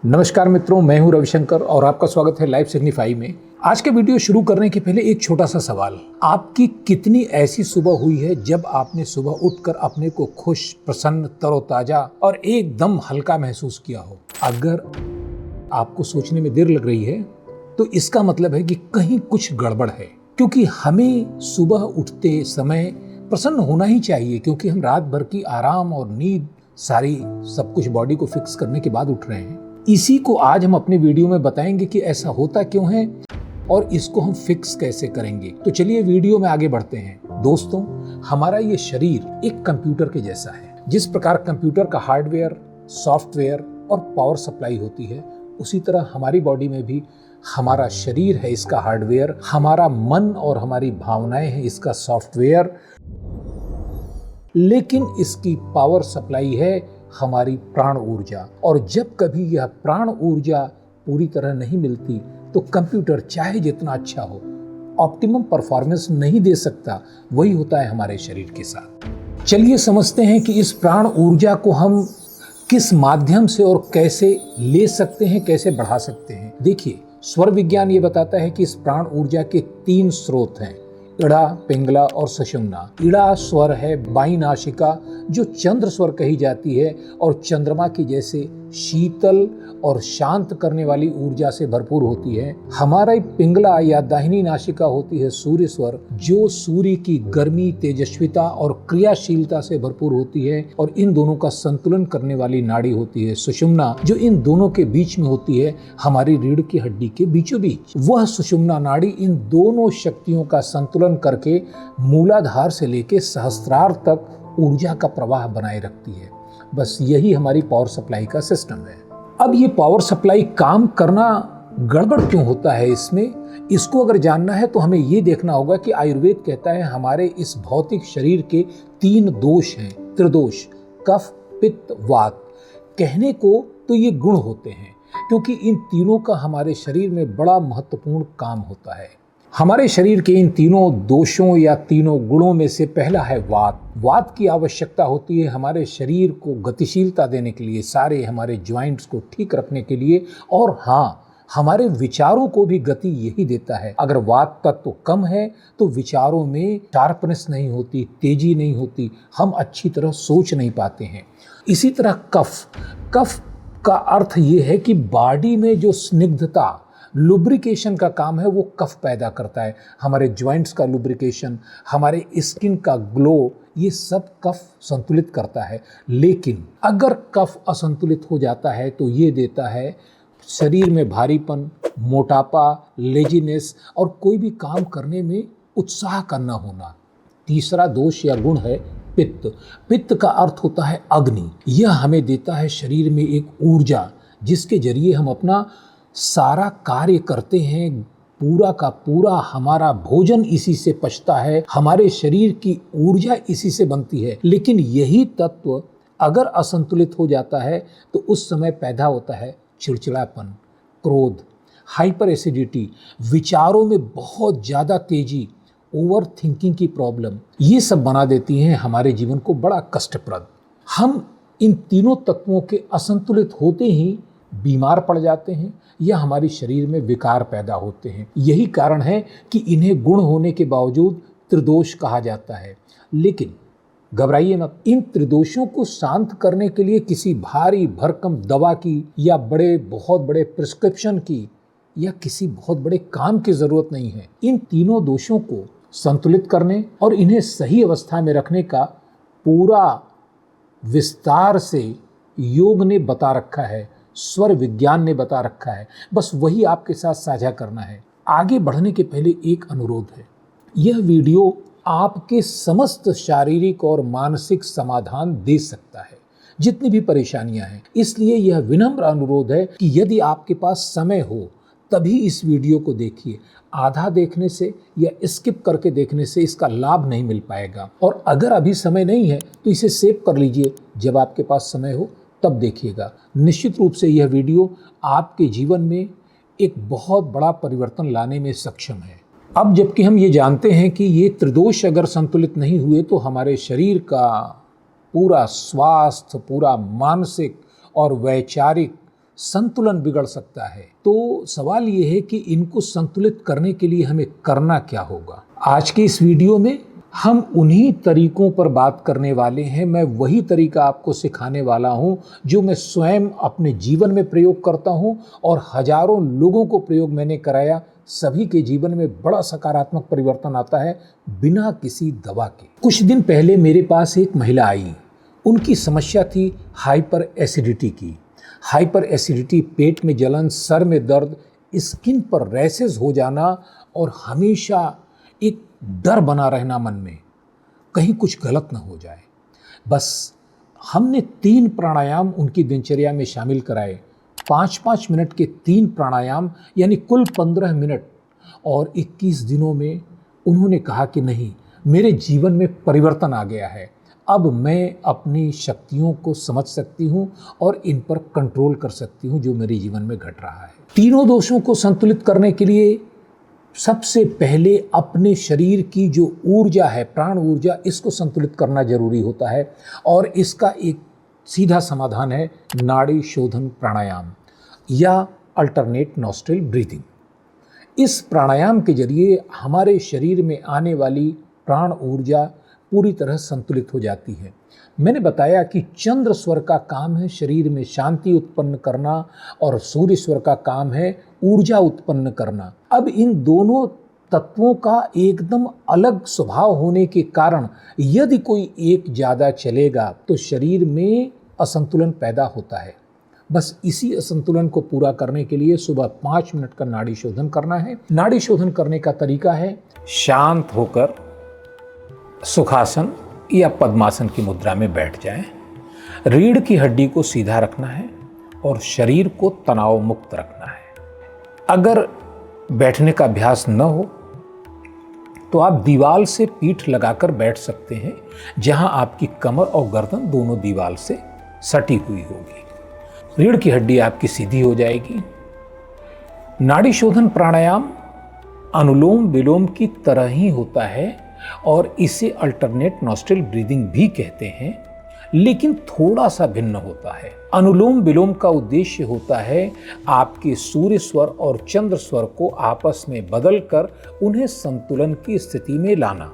नमस्कार मित्रों, मैं हूं रविशंकर और आपका स्वागत है लाइफ सिग्निफाई में। आज के वीडियो शुरू करने के पहले एक छोटा सा सवाल। आपकी कितनी ऐसी सुबह हुई है जब आपने सुबह उठकर अपने को खुश, प्रसन्न, तरोताजा और एकदम हल्का महसूस किया हो? अगर आपको सोचने में देर लग रही है तो इसका मतलब है कि कहीं कुछ गड़बड़ है, क्योंकि हमें सुबह उठते समय प्रसन्न होना ही चाहिए, क्योंकि हम रात भर की आराम और नींद सारी सब कुछ बॉडी को फिक्स करने के बाद उठ रहे हैं। इसी को आज हम अपने वीडियो में बताएंगे कि ऐसा होता क्यों है और इसको हम फिक्स कैसे करेंगे। तो चलिए वीडियो में आगे बढ़ते हैं। दोस्तों, हमारा ये शरीर एक कंप्यूटर के जैसा है। जिस प्रकार कंप्यूटर का हार्डवेयर, सॉफ्टवेयर और पावर सप्लाई होती है, उसी तरह हमारी बॉडी में भी हमारा शरीर है इसका हार्डवेयर, हमारा मन और हमारी भावनाएं हैं इसका सॉफ्टवेयर, लेकिन इसकी पावर सप्लाई है हमारी प्राण ऊर्जा। और जब कभी यह प्राण ऊर्जा पूरी तरह नहीं मिलती तो कंप्यूटर चाहे जितना अच्छा हो, ऑप्टिमम परफॉर्मेंस नहीं दे सकता। वही होता है हमारे शरीर के साथ। चलिए समझते हैं कि इस प्राण ऊर्जा को हम किस माध्यम से और कैसे ले सकते हैं, कैसे बढ़ा सकते हैं। देखिए, स्वर विज्ञान ये बताता है कि इस प्राण ऊर्जा के 3 स्रोत हैं: इड़ा, पिंगला और सुषुम्ना। इड़ा स्वर है बाई नासिका, जो चंद्र स्वर कही जाती है और चंद्रमा की जैसे शीतल और शांत करने वाली ऊर्जा से भरपूर होती है। हमारा पिंगला या दाहिनी नासिका होती है सूर्य स्वर, जो सूर्य की गर्मी, तेजस्विता और क्रियाशीलता से भरपूर होती है, और इन दोनों का संतुलन करने वाली नाड़ी होती है सुषुम्ना, जो इन दोनों के बीच में होती है, हमारी रीढ़ की हड्डी के बीचों बीच। वह सुषुम्ना नाड़ी इन दोनों शक्तियों का संतुलन करके मूलाधार से लेकर सहस्त्रार तक ऊर्जा का प्रवाह बनाए रखती है। बस यही हमारी पावर सप्लाई का सिस्टम है। अब ये पावर सप्लाई काम करना गड़बड़ क्यों होता है इसमें, इसको अगर जानना है तो हमें ये देखना होगा कि आयुर्वेद कहता है हमारे इस भौतिक शरीर के 3 दोष हैं, त्रिदोष: कफ, पित्त, वात। कहने को तो ये गुण होते हैं, क्योंकि इन तीनों का हमारे शरीर में बड़ा महत्वपूर्ण काम होता है। हमारे शरीर के इन तीनों दोषों या तीनों गुणों में से पहला है वात। वात की आवश्यकता होती है हमारे शरीर को गतिशीलता देने के लिए, सारे हमारे ज्वाइंट्स को ठीक रखने के लिए, और हाँ, हमारे विचारों को भी गति यही देता है। अगर वात तत्व कम है तो विचारों में शार्पनेस नहीं होती, तेजी नहीं होती, हम अच्छी तरह सोच नहीं पाते हैं। इसी तरह कफ का अर्थ ये है कि बॉडी में जो स्निग्धता, लुब्रिकेशन का काम है, वो कफ पैदा करता है। हमारे ज्वाइंट्स का लुब्रिकेशन, हमारे स्किन का ग्लो, ये सब कफ संतुलित करता है। लेकिन अगर कफ असंतुलित हो जाता है तो ये देता है शरीर में भारीपन, मोटापा, लेजीनेस और कोई भी काम करने में उत्साह का न होना। तीसरा दोष या गुण है पित्त। पित्त का अर्थ होता है अग्नि। यह हमें देता है शरीर में एक ऊर्जा, जिसके जरिए हम अपना सारा कार्य करते हैं। पूरा का पूरा हमारा भोजन इसी से पचता है, हमारे शरीर की ऊर्जा इसी से बनती है। लेकिन यही तत्व अगर असंतुलित हो जाता है तो उस समय पैदा होता है चिड़चिड़ापन, क्रोध, हाइपर एसिडिटी, विचारों में बहुत ज़्यादा तेजी, ओवर थिंकिंग की प्रॉब्लम। ये सब बना देती हैं हमारे जीवन को बड़ा कष्टप्रद। हम इन तीनों तत्वों के असंतुलित होते ही बीमार पड़ जाते हैं या हमारे शरीर में विकार पैदा होते हैं। यही कारण है कि इन्हें गुण होने के बावजूद त्रिदोष कहा जाता है। लेकिन घबराइए मत, इन त्रिदोषों को शांत करने के लिए किसी भारी भरकम दवा की या बहुत बड़े प्रिस्क्रिप्शन की या किसी बहुत बड़े काम की जरूरत नहीं है। इन तीनों दोषों को संतुलित करने और इन्हें सही अवस्था में रखने का पूरा विस्तार से योग ने बता रखा है, स्वर विज्ञान ने बता रखा है। बस वही आपके साथ साझा करना है। आगे बढ़ने के पहले एक अनुरोध है, यह वीडियो आपके समस्त शारीरिक और मानसिक समाधान दे सकता है, जितनी भी परेशानियां हैं। इसलिए यह विनम्र अनुरोध है कि यदि आपके पास समय हो तभी इस वीडियो को देखिए। आधा देखने से या स्किप करके देखने से इसका लाभ नहीं मिल पाएगा। और अगर अभी समय नहीं है तो इसे सेव कर लीजिए, जब आपके पास समय हो तब देखिएगा। निश्चित रूप से यह वीडियो आपके जीवन में एक बहुत बड़ा परिवर्तन लाने में सक्षम है। अब जबकि हम ये जानते हैं कि ये त्रिदोष अगर संतुलित नहीं हुए तो हमारे शरीर का पूरा स्वास्थ्य, पूरा मानसिक और वैचारिक संतुलन बिगड़ सकता है। तो सवाल ये है कि इनको संतुलित करने के लिए हमें करना क्या होगा। आज के इस वीडियो में हम उन्हीं तरीकों पर बात करने वाले हैं। मैं वही तरीका आपको सिखाने वाला हूं जो मैं स्वयं अपने जीवन में प्रयोग करता हूं और हजारों लोगों को प्रयोग मैंने कराया। सभी के जीवन में बड़ा सकारात्मक परिवर्तन आता है बिना किसी दवा के। कुछ दिन पहले मेरे पास एक महिला आई। उनकी समस्या थी हाइपर एसिडिटी की। हाइपर एसिडिटी, पेट में जलन, सर में दर्द, स्किन पर रैशेज हो जाना और हमेशा एक डर बना रहना मन में, कहीं कुछ गलत ना हो जाए। बस हमने 3 प्राणायाम उनकी दिनचर्या में शामिल कराए। 5-5 मिनट के 3 प्राणायाम, यानी कुल 15 मिनट। और 21 दिनों में उन्होंने कहा कि नहीं, मेरे जीवन में परिवर्तन आ गया है। अब मैं अपनी शक्तियों को समझ सकती हूँ और इन पर कंट्रोल कर सकती हूँ जो मेरे जीवन में घट रहा है। तीनों दोषों को संतुलित करने के लिए सबसे पहले अपने शरीर की जो ऊर्जा है, प्राण ऊर्जा, इसको संतुलित करना जरूरी होता है। और इसका एक सीधा समाधान है नाड़ी शोधन प्राणायाम या अल्टरनेट नॉस्ट्रिल ब्रीथिंग। इस प्राणायाम के जरिए हमारे शरीर में आने वाली प्राण ऊर्जा पूरी तरह संतुलित हो जाती है। मैंने बताया कि चंद्र स्वर का काम है शरीर में शांति उत्पन्न करना और सूर्य स्वर का काम है ऊर्जा उत्पन्न करना। अब इन दोनों तत्वों का एकदम अलग स्वभाव होने के कारण यदि कोई एक ज़्यादा चलेगा तो शरीर में असंतुलन पैदा होता है। बस इसी असंतुलन को पूरा करने के लिए सुबह 5 मिनट का नाड़ी शोधन करना है। नाड़ी शोधन करने का तरीका है शांत होकर सुखासन या पद्मासन की मुद्रा में बैठ जाएं। रीढ़ की हड्डी को सीधा रखना है और शरीर को तनाव मुक्त रखना है। अगर बैठने का अभ्यास न हो तो आप दीवार से पीठ लगाकर बैठ सकते हैं, जहां आपकी कमर और गर्दन दोनों दीवार से सटी हुई होगी। रीढ़ की हड्डी आपकी सीधी हो जाएगी। नाड़ी शोधन प्राणायाम अनुलोम विलोम की तरह ही होता है और इसे अल्टरनेट नॉस्ट्रिल ब्रीदिंग भी कहते हैं, लेकिन थोड़ा सा भिन्न होता है। अनुलोम विलोम का उद्देश्य होता है आपके सूर्य स्वर और चंद्र स्वर को आपस में बदलकर उन्हें संतुलन की स्थिति में लाना,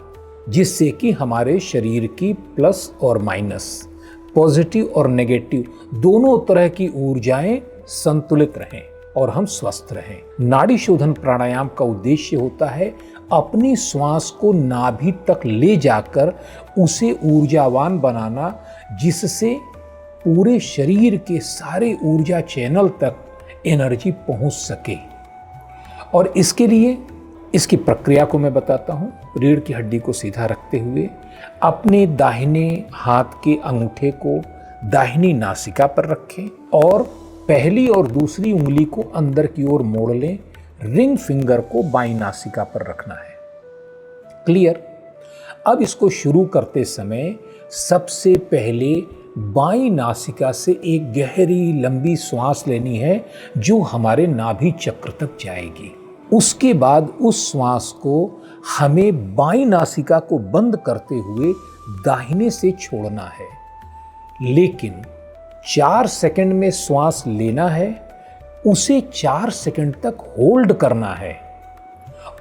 जिससे कि हमारे शरीर की प्लस और माइनस, पॉजिटिव और नेगेटिव दोनों तरह की ऊर्जाएं संतुलित रहें और हम स्वस्थ रहें। नाड़ी शोधन प्राणायाम का उद्देश्य होता है अपनी श्वास को नाभि तक ले जाकर उसे ऊर्जावान बनाना, जिससे पूरे शरीर के सारे ऊर्जा चैनल तक एनर्जी पहुंच सके। और इसके लिए इसकी प्रक्रिया को मैं बताता हूं। रीढ़ की हड्डी को सीधा रखते हुए अपने दाहिने हाथ के अंगूठे को दाहिनी नासिका पर रखें और पहली और दूसरी उंगली को अंदर की ओर मोड़ लें। रिंग फिंगर को बाईं नासिका पर रखना है। क्लियर? अब इसको शुरू करते समय सबसे पहले बाईं नासिका से एक गहरी लंबी श्वास लेनी है जो हमारे नाभि चक्र तक जाएगी। उसके बाद उस श्वास को हमें बाईं नासिका को बंद करते हुए दाहिने से छोड़ना है, लेकिन 4 सेकंड में श्वास लेना है, उसे 4 सेकंड तक होल्ड करना है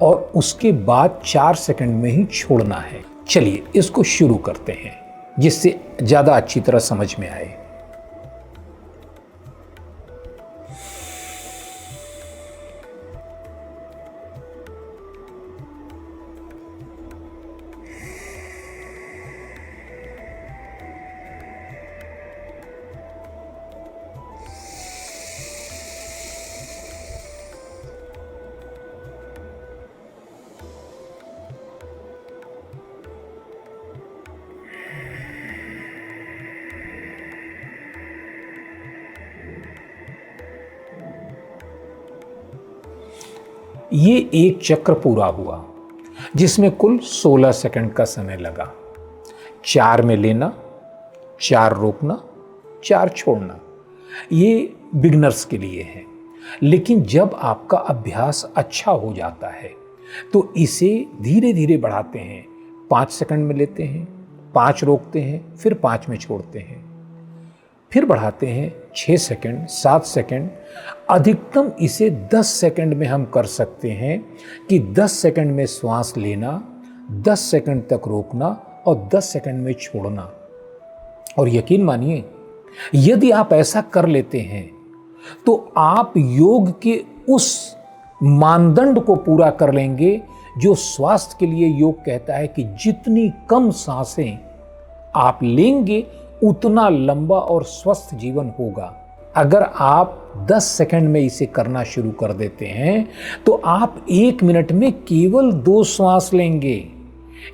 और उसके बाद 4 सेकंड में ही छोड़ना है। चलिए इसको शुरू करते हैं जिससे ज़्यादा अच्छी तरह समझ में आए। ये एक चक्र पूरा हुआ जिसमें कुल 16 सेकंड का समय लगा। 4 में लेना, 4 रोकना, 4 छोड़ना। ये बिगनर्स के लिए है, लेकिन जब आपका अभ्यास अच्छा हो जाता है तो इसे धीरे धीरे बढ़ाते हैं। 5 सेकंड में लेते हैं, 5 रोकते हैं, फिर 5 में छोड़ते हैं, फिर बढ़ाते हैं, 6 सेकंड, 7 सेकंड, अधिकतम इसे 10 सेकंड में हम कर सकते हैं कि 10 सेकंड में श्वास लेना, 10 सेकंड तक रोकना और 10 सेकंड में छोड़ना। और यकीन मानिए, यदि आप ऐसा कर लेते हैं तो आप योग के उस मानदंड को पूरा कर लेंगे जो स्वास्थ्य के लिए योग कहता है कि जितनी कम सांसें आप लेंगे उतना लंबा और स्वस्थ जीवन होगा। अगर आप 10 सेकंड में इसे करना शुरू कर देते हैं तो आप 1 मिनट में केवल 2 श्वास लेंगे,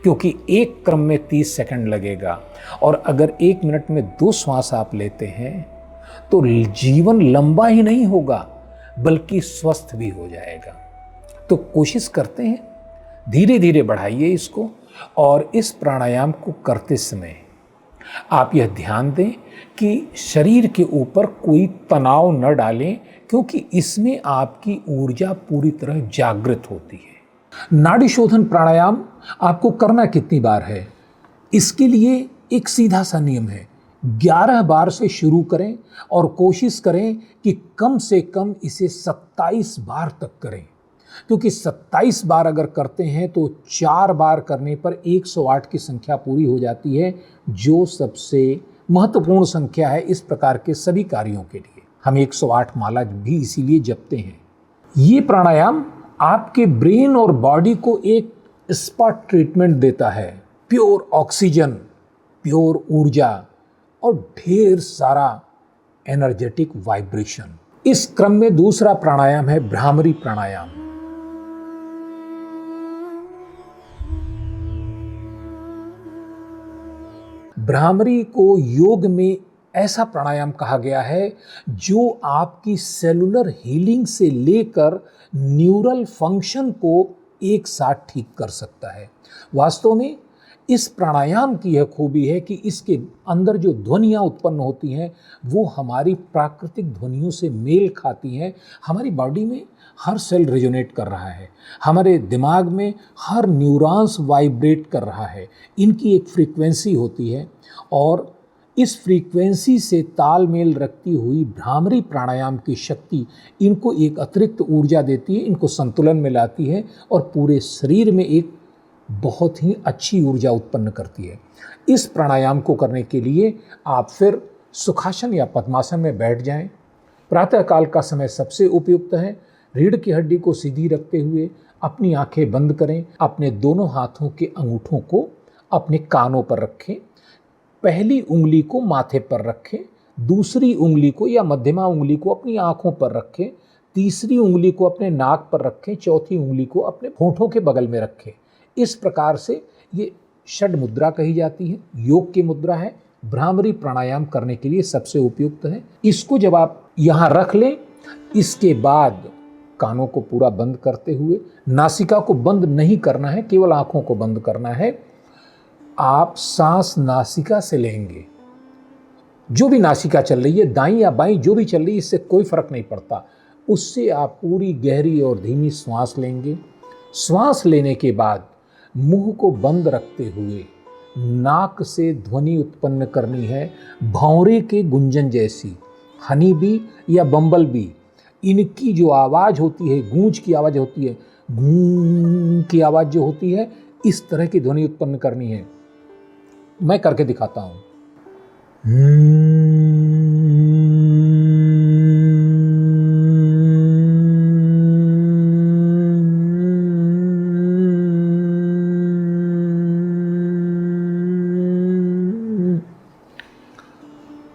क्योंकि एक क्रम में 30 सेकंड लगेगा। और अगर 1 मिनट में 2 श्वास आप लेते हैं तो जीवन लंबा ही नहीं होगा बल्कि स्वस्थ भी हो जाएगा। तो कोशिश करते हैं, धीरे धीरे बढ़ाइए इसको। और इस प्राणायाम को करते समय आप यह ध्यान दें कि शरीर के ऊपर कोई तनाव न डालें, क्योंकि इसमें आपकी ऊर्जा पूरी तरह जागृत होती है। नाड़ी शोधन प्राणायाम आपको करना कितनी बार है? इसके लिए एक सीधा सा नियम है, 11 बार से शुरू करें और कोशिश करें कि कम से कम इसे 27 बार तक करें, क्योंकि 27 बार अगर करते हैं तो 4 बार करने पर 108 की संख्या पूरी हो जाती है, जो सबसे महत्वपूर्ण संख्या है इस प्रकार के सभी कार्यों के लिए। हम 108 माला भी इसीलिए जपते हैं। ये प्राणायाम आपके ब्रेन और बॉडी को एक स्पा ट्रीटमेंट देता है, प्योर ऑक्सीजन, प्योर ऊर्जा और ढेर सारा एनर्जेटिक वाइब्रेशन। इस क्रम में दूसरा प्राणायाम है भ्रामरी प्राणायाम। भ्रामरी को योग में ऐसा प्राणायाम कहा गया है जो आपकी सेलुलर हीलिंग से लेकर न्यूरल फंक्शन को एक साथ ठीक कर सकता है। वास्तव में इस प्राणायाम की यह खूबी है कि इसके अंदर जो ध्वनियाँ उत्पन्न होती हैं वो हमारी प्राकृतिक ध्वनियों से मेल खाती हैं। हमारी बॉडी में हर सेल रेजोनेट कर रहा है, हमारे दिमाग में हर न्यूरॉन्स वाइब्रेट कर रहा है। इनकी एक फ्रीक्वेंसी होती है और इस फ्रीक्वेंसी से तालमेल रखती हुई भ्रामरी प्राणायाम की शक्ति इनको एक अतिरिक्त ऊर्जा देती है, इनको संतुलन में लाती है और पूरे शरीर में एक बहुत ही अच्छी ऊर्जा उत्पन्न करती है। इस प्राणायाम को करने के लिए आप फिर सुखासन या पद्मासन में बैठ जाएं। प्रातःकाल का समय सबसे उपयुक्त है। रीढ़ की हड्डी को सीधी रखते हुए अपनी आंखें बंद करें। अपने दोनों हाथों के अंगूठों को अपने कानों पर रखें। पहली उंगली को माथे पर रखें, दूसरी उंगली को या मध्यमा उंगली को अपनी आंखों पर रखें, तीसरी उंगली को अपने नाक पर रखें, चौथी उंगली को अपने होठों के बगल में रखें। इस प्रकार से ये षड मुद्रा कही जाती है, योग की मुद्रा है। भ्रामरी प्राणायाम करने के लिए सबसे उपयुक्त है। इसको जब आप यहाँ रख लें, इसके बाद कानों को पूरा बंद करते हुए, नासिका को बंद नहीं करना है, केवल आंखों को बंद करना है। आप सांस नासिका से लेंगे, जो भी नासिका चल रही है, दाईं या बाईं जो भी चल रही है, इससे कोई फर्क नहीं पड़ता। उससे आप पूरी गहरी और धीमी श्वास लेंगे। श्वास लेने के बाद मुंह को बंद रखते हुए नाक से ध्वनि उत्पन्न करनी है, भौंरे के गुंजन जैसी। हनी बी या बम्बल बी, इनकी जो आवाज़ होती है, गूंज की आवाज़ होती है, गूं की आवाज़ जो होती है, इस तरह की ध्वनि उत्पन्न करनी है। मैं करके दिखाता हूं।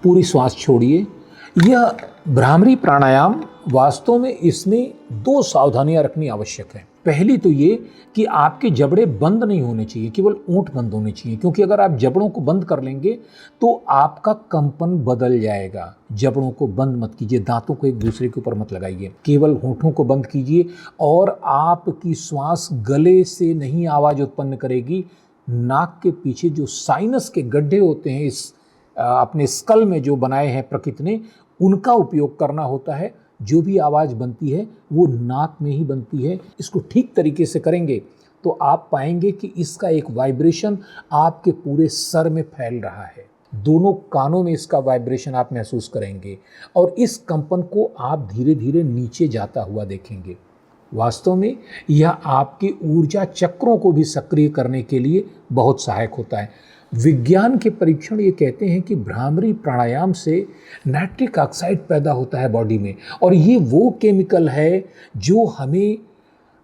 पूरी श्वास छोड़िए। यह भ्रामरी प्राणायाम वास्तव में इसमें 2 सावधानियां रखनी आवश्यक है। पहली तो ये कि आपके जबड़े बंद नहीं होने चाहिए, केवल ओंठ बंद होने चाहिए, क्योंकि अगर आप जबड़ों को बंद कर लेंगे तो आपका कंपन बदल जाएगा। जबड़ों को बंद मत कीजिए, दांतों को एक दूसरे के ऊपर मत लगाइए, केवल होठों को बंद कीजिए। और आपकी श्वास गले से नहीं आवाज़ उत्पन्न करेगी। नाक के पीछे जो साइनस के गड्ढे होते हैं इस अपने स्कल में जो बनाए हैं प्रकृति ने, उनका उपयोग करना होता है। जो भी आवाज़ बनती है वो नाक में ही बनती है। इसको ठीक तरीके से करेंगे तो आप पाएंगे कि इसका एक वाइब्रेशन आपके पूरे सर में फैल रहा है। दोनों कानों में इसका वाइब्रेशन आप महसूस करेंगे और इस कंपन को आप धीरे धीरे नीचे जाता हुआ देखेंगे। वास्तव में यह आपके ऊर्जा चक्रों को भी सक्रिय करने के लिए बहुत सहायक होता है। विज्ञान के परीक्षण ये कहते हैं कि भ्रामरी प्राणायाम से नाइट्रिक ऑक्साइड पैदा होता है बॉडी में, और ये वो केमिकल है जो हमें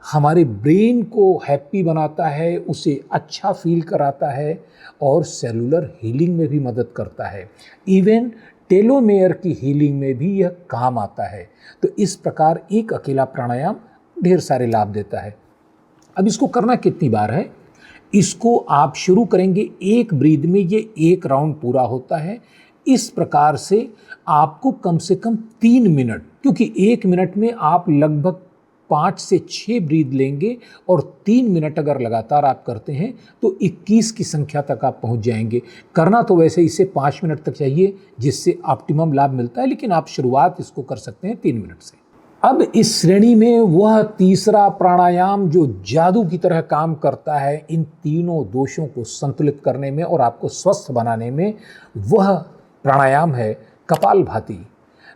हमारे ब्रेन को हैप्पी बनाता है, उसे अच्छा फील कराता है और सेलुलर हीलिंग में भी मदद करता है। इवन टेलोमेयर की हीलिंग में भी यह काम आता है। तो इस प्रकार एक अकेला प्राणायाम ढेर सारे लाभ देता है। अब इसको करना कितनी बार है? इसको आप शुरू करेंगे एक ब्रीद में, ये एक राउंड पूरा होता है। इस प्रकार से आपको कम से कम 3 मिनट, क्योंकि 1 मिनट में आप लगभग 5 से 6 ब्रीद लेंगे और 3 मिनट अगर लगातार आप करते हैं तो 21 की संख्या तक आप पहुंच जाएंगे। करना तो वैसे इसे 5 मिनट तक चाहिए जिससे ऑप्टिमम लाभ मिलता है, लेकिन आप शुरुआत इसको कर सकते हैं 3 मिनट से। अब इस श्रेणी में वह तीसरा प्राणायाम जो जादू की तरह काम करता है इन तीनों दोषों को संतुलित करने में और आपको स्वस्थ बनाने में, वह प्राणायाम है कपालभाति।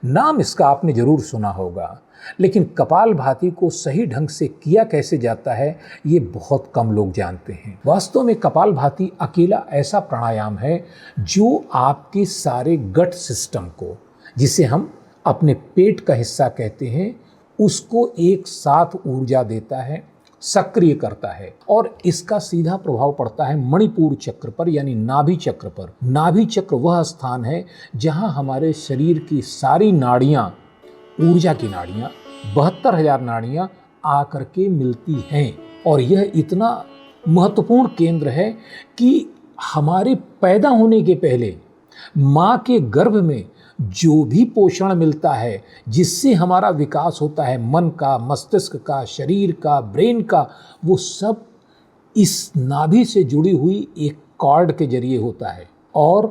नाम इसका आपने जरूर सुना होगा, लेकिन कपालभाति को सही ढंग से किया कैसे जाता है ये बहुत कम लोग जानते हैं। वास्तव में कपालभाति अकेला ऐसा प्राणायाम है जो आपके सारे गट सिस्टम को, जिसे हम अपने पेट का हिस्सा कहते हैं, उसको एक साथ ऊर्जा देता है, सक्रिय करता है, और इसका सीधा प्रभाव पड़ता है मणिपुर चक्र पर, यानी नाभि चक्र पर। नाभि चक्र वह स्थान है जहां हमारे शरीर की सारी नाड़ियां, ऊर्जा की नाड़ियां, 72,000 नाड़ियां आकर के मिलती हैं। और यह इतना महत्वपूर्ण केंद्र है कि हमारे पैदा होने के पहले माँ के गर्भ में जो भी पोषण मिलता है, जिससे हमारा विकास होता है, मन का, मस्तिष्क का, शरीर का, ब्रेन का, वो सब इस नाभि से जुड़ी हुई एक कॉर्ड के जरिए होता है। और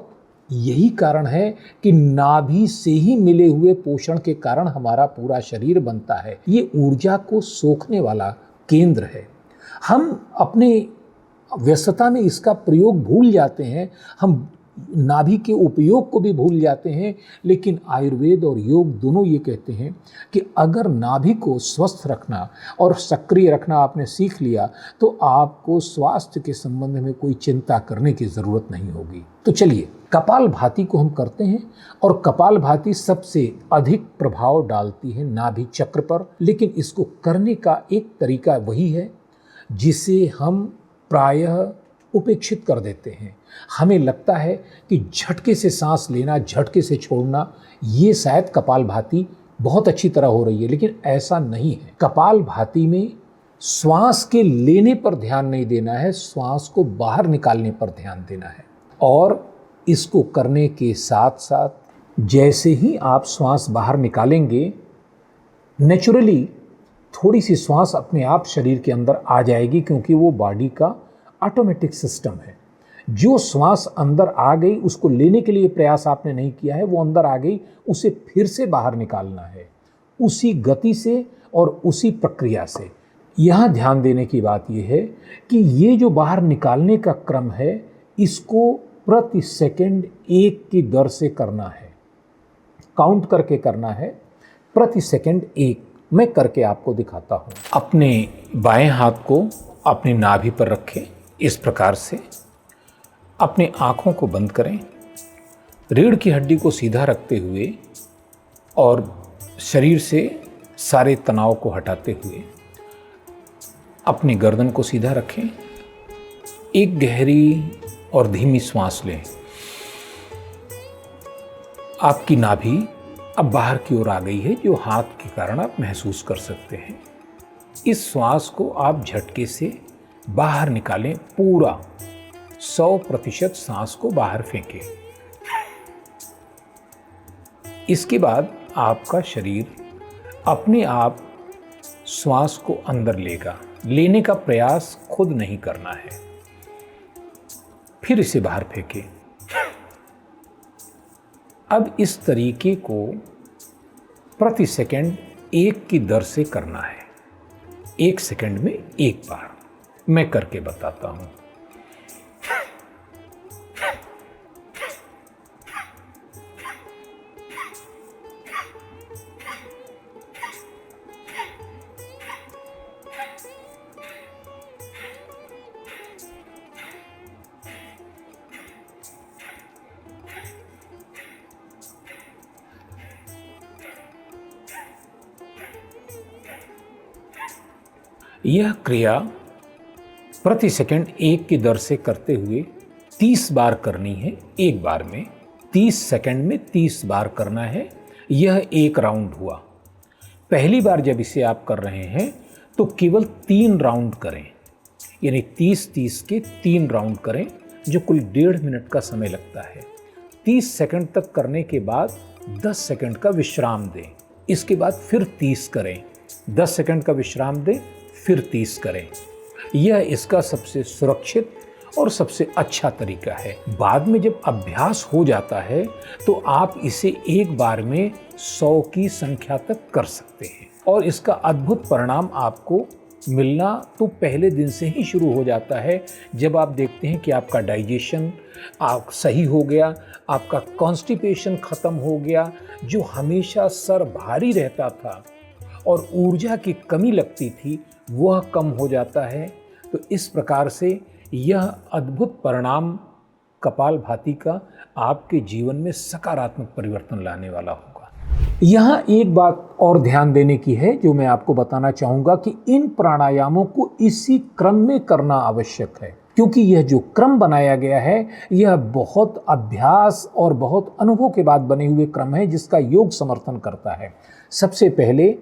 यही कारण है कि नाभि से ही मिले हुए पोषण के कारण हमारा पूरा शरीर बनता है। ये ऊर्जा को सोखने वाला केंद्र है। हम अपने व्यस्तता में इसका प्रयोग भूल जाते हैं, हम नाभि के उपयोग को भी भूल जाते हैं, लेकिन आयुर्वेद और योग दोनों ये कहते हैं कि अगर नाभि को स्वस्थ रखना और सक्रिय रखना आपने सीख लिया तो आपको स्वास्थ्य के संबंध में कोई चिंता करने की ज़रूरत नहीं होगी। तो चलिए कपालभाति को हम करते हैं, और कपालभाति सबसे अधिक प्रभाव डालती है नाभि चक्र पर, लेकिन इसको करने का एक तरीका वही है जिसे हम प्रायः उपेक्षित कर देते हैं। हमें लगता है कि झटके से सांस लेना, झटके से छोड़ना, ये शायद कपालभाति बहुत अच्छी तरह हो रही है, लेकिन ऐसा नहीं है। कपालभाति में श्वास के लेने पर ध्यान नहीं देना है, श्वास को बाहर निकालने पर ध्यान देना है। और इसको करने के साथ साथ जैसे ही आप श्वास बाहर निकालेंगे, नेचुरली थोड़ी सी श्वास अपने आप शरीर के अंदर आ जाएगी, क्योंकि वो बॉडी का ऑटोमेटिक सिस्टम है। जो श्वास अंदर आ गई उसको लेने के लिए प्रयास आपने नहीं किया है, वो अंदर आ गई, उसे फिर से बाहर निकालना है, उसी गति से और उसी प्रक्रिया से। यहाँ ध्यान देने की बात यह है कि ये जो बाहर निकालने का क्रम है, इसको प्रति सेकंड 1 की दर से करना है, काउंट करके करना है, प्रति सेकंड 1। मैं करके आपको दिखाता हूँ। अपने बाएं हाथ को अपनी नाभि पर रखें, इस प्रकार से अपने आँखों को बंद करें, रीढ़ की हड्डी को सीधा रखते हुए और शरीर से सारे तनाव को हटाते हुए अपनी गर्दन को सीधा रखें। एक गहरी और धीमी सांस लें। आपकी नाभि अब बाहर की ओर आ गई है, जो हाथ के कारण आप महसूस कर सकते हैं। इस श्वास को आप झटके से बाहर निकालें, पूरा 100% सांस को बाहर फेंकें। इसके बाद आपका शरीर अपने आप श्वास को अंदर लेगा, लेने का प्रयास खुद नहीं करना है। फिर इसे बाहर फेंकें। अब इस तरीके को प्रति सेकंड 1 की दर से करना है, 1 सेकंड में 1 बार। मैं करके बताता हूं। यह क्रिया प्रति सेकंड 1 की दर से करते हुए 30 बार करनी है। एक बार में 30 सेकंड में 30 बार करना है। यह एक राउंड हुआ। पहली बार जब इसे आप कर रहे हैं तो केवल 3 राउंड करें, यानी 30-30 के 3 राउंड करें, जो कुल 1.5 मिनट का समय लगता है। 30 सेकंड तक करने के बाद 10 सेकंड का विश्राम दें। इसके बाद फिर 30 करें, 10 सेकंड का विश्राम दें, फिर 30 करें। यह इसका सबसे सुरक्षित और सबसे अच्छा तरीका है। बाद में जब अभ्यास हो जाता है तो आप इसे एक बार में 100 की संख्या तक कर सकते हैं और इसका अद्भुत परिणाम आपको मिलना तो पहले दिन से ही शुरू हो जाता है, जब आप देखते हैं कि आपका डाइजेशन सही हो गया, आपका कॉन्स्टिपेशन खत्म हो गया, जो हमेशा सर भारी रहता था और ऊर्जा की कमी लगती थी वह कम हो जाता है। तो इस प्रकार से यह अद्भुत परिणाम कपालभाति का आपके जीवन में सकारात्मक परिवर्तन लाने वाला होगा। यहाँ एक बात और ध्यान देने की है जो मैं आपको बताना चाहूँगा कि इन प्राणायामों को इसी क्रम में करना आवश्यक है, क्योंकि यह जो क्रम बनाया गया है यह बहुत अभ्यास और बहुत अनुभव के बाद बने हुए क्रम है, जिसका योग समर्थन करता है। सबसे पहले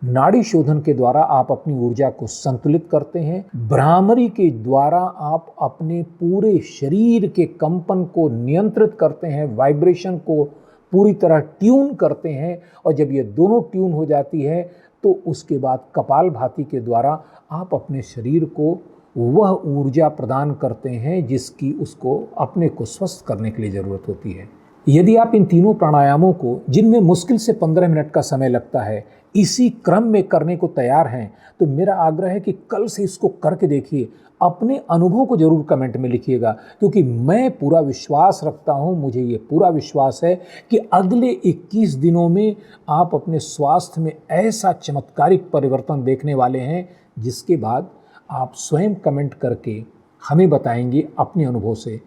नाड़ी शोधन के द्वारा आप अपनी ऊर्जा को संतुलित करते हैं। भ्रामरी के द्वारा आप अपने पूरे शरीर के कंपन को नियंत्रित करते हैं, वाइब्रेशन को पूरी तरह ट्यून करते हैं, और जब ये दोनों ट्यून हो जाती है तो उसके बाद कपालभाति के द्वारा आप अपने शरीर को वह ऊर्जा प्रदान करते हैं जिसकी उसको अपने को स्वस्थ करने के लिए ज़रूरत होती है। यदि आप इन तीनों प्राणायामों को, जिनमें मुश्किल से 15 मिनट का समय लगता है, इसी क्रम में करने को तैयार हैं, तो मेरा आग्रह है कि कल से इसको करके देखिए। अपने अनुभव को जरूर कमेंट में लिखिएगा, क्योंकि मैं पूरा विश्वास रखता हूं, मुझे ये पूरा विश्वास है कि अगले 21 दिनों में आप अपने स्वास्थ्य में ऐसा चमत्कारिक परिवर्तन देखने वाले हैं, जिसके बाद आप स्वयं कमेंट करके हमें बताएंगे। अपने अनुभव से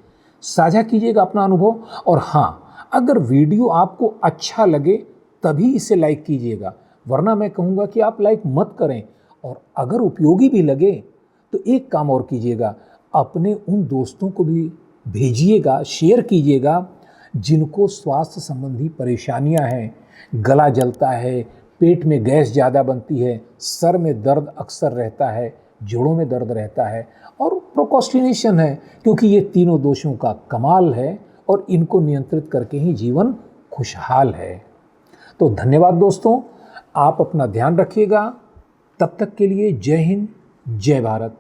साझा कीजिएगा अपना अनुभव। और हाँ, अगर वीडियो आपको अच्छा लगे तभी इसे लाइक कीजिएगा, वरना मैं कहूँगा कि आप लाइक मत करें। और अगर उपयोगी भी लगे तो एक काम और कीजिएगा, अपने उन दोस्तों को भी भेजिएगा, शेयर कीजिएगा जिनको स्वास्थ्य संबंधी परेशानियां हैं। गला जलता है, पेट में गैस ज़्यादा बनती है, सर में दर्द अक्सर रहता है, जोड़ों में दर्द रहता है और प्रोक्रास्टिनेशन है, क्योंकि ये तीनों दोषों का कमाल है और इनको नियंत्रित करके ही जीवन खुशहाल है। तो धन्यवाद दोस्तों, आप अपना ध्यान रखिएगा। तब तक के लिए जय हिंद, जय भारत।